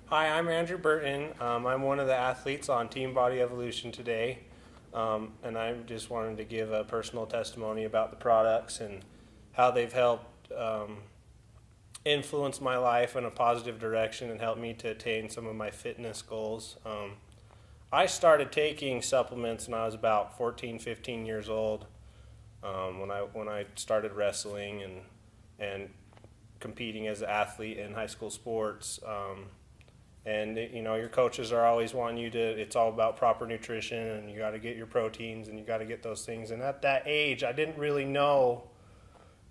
Hi, I'm Andrew Burton. I'm one of the athletes on Team Body Evolution today, and I just wanted to give a personal testimony about the products and how they've helped influence my life in a positive direction and help me to attain some of my fitness goals. I started taking supplements when I was about 14, 15 years old, when I started wrestling and competing as an athlete in high school sports. And your coaches are always wanting you to, it's all about proper nutrition and you got to get your proteins and you got to get those things. And at that age, I didn't really know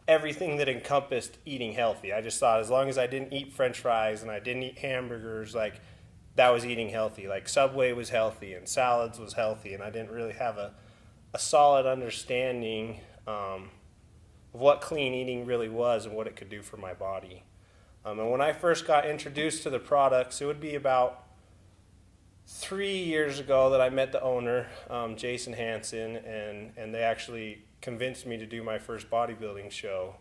everything that encompassed eating healthy. I just thought as long as I didn't eat french fries and I didn't eat hamburgers, like that was eating healthy. Like Subway was healthy and salads was healthy. And I didn't really have a solid understanding of what clean eating really was and what it could do for my body. And when I first got introduced to the products, it would be about 3 years ago that I met the owner, Jason Hansen, and they actually convinced me to do my first bodybuilding show.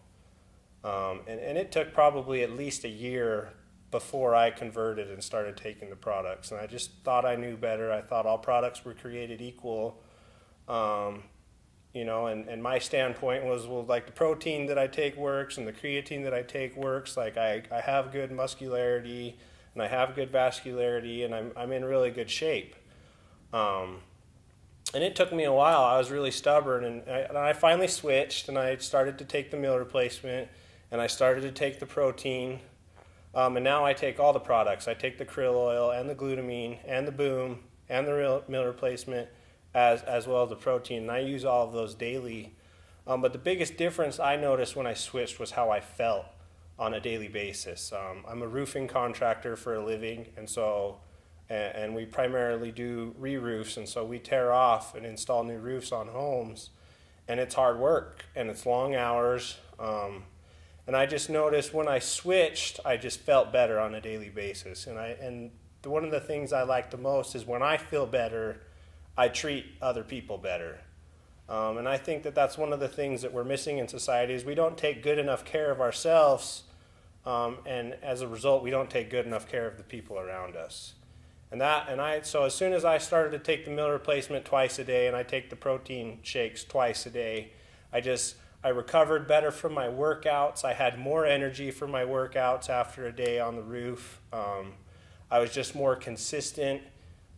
And it took probably at least a year before I converted and started taking the products. And I just thought I knew better. I thought all products were created equal. And my standpoint was, well, like the protein that I take works and the creatine that I take works. Like I have good muscularity and I have good vascularity and I'm in really good shape. And it took me a while. I was really stubborn and I finally switched and I started to take the meal replacement and I started to take the protein. And now I take all the products. I take the krill oil and the glutamine and the boom and the meal replacement as well as the protein, and I use all of those daily. But the biggest difference I noticed when I switched was how I felt on a daily basis. I'm a roofing contractor for a living, and we primarily do re-roofs, and so we tear off and install new roofs on homes, and it's hard work, and it's long hours. And I just noticed when I switched, I just felt better on a daily basis. And one of the things I like the most is when I feel better, I treat other people better. And I think that that's one of the things that we're missing in society is we don't take good enough care of ourselves, and as a result, we don't take good enough care of the people around us. So as soon as I started to take the meal replacement twice a day and I take the protein shakes twice a day, I recovered better from my workouts. I had more energy for my workouts after a day on the roof. I was just more consistent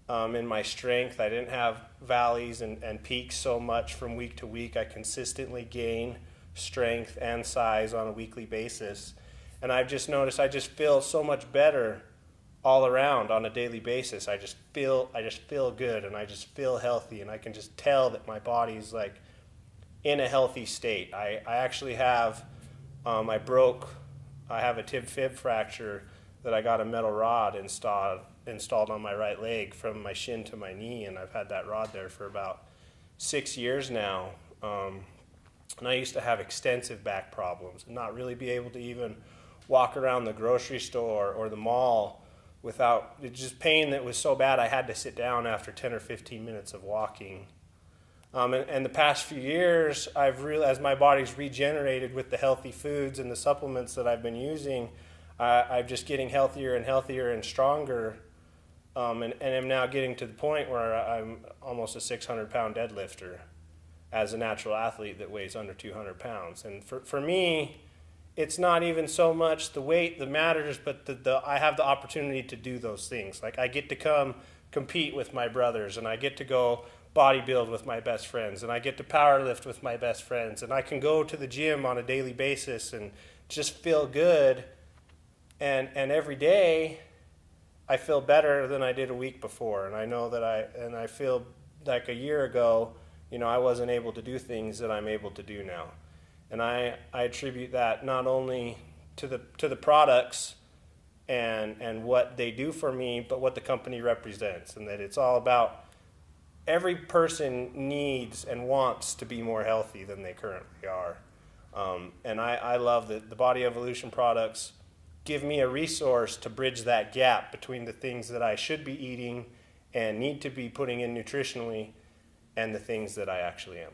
in my strength. I didn't have valleys and peaks so much from week to week. I consistently gain strength and size on a weekly basis. And I've just noticed I just feel so much better all around on a daily basis. I just feel good and I just feel healthy and I can just tell that my body's like in a healthy state. I actually have, I have a tib-fib fracture that I got a metal rod installed on my right leg from my shin to my knee, and I've had that rod there for about 6 years now. And I used to have extensive back problems and not really be able to even walk around the grocery store or the mall without just pain that was so bad I had to sit down after 10 or 15 minutes of walking. And the past few years, as my body's regenerated with the healthy foods and the supplements that I've been using, I'm just getting healthier and healthier and stronger, and am now getting to the point where I'm almost a 600-pound deadlifter as a natural athlete that weighs under 200 pounds. And for me, it's not even so much the weight that matters, but I have the opportunity to do those things. Like I get to come compete with my brothers, and I get to go bodybuild with my best friends, and I get to power lift with my best friends, and I can go to the gym on a daily basis and just feel good. And every day I feel better than I did a week before. And I know that I feel like a year ago, I wasn't able to do things that I'm able to do now. And I attribute that not only to the products and what they do for me, but what the company represents. And that it's all about every person needs and wants to be more healthy than they currently are. And I love that the Body Evolution products give me a resource to bridge that gap between the things that I should be eating and need to be putting in nutritionally and the things that I actually am.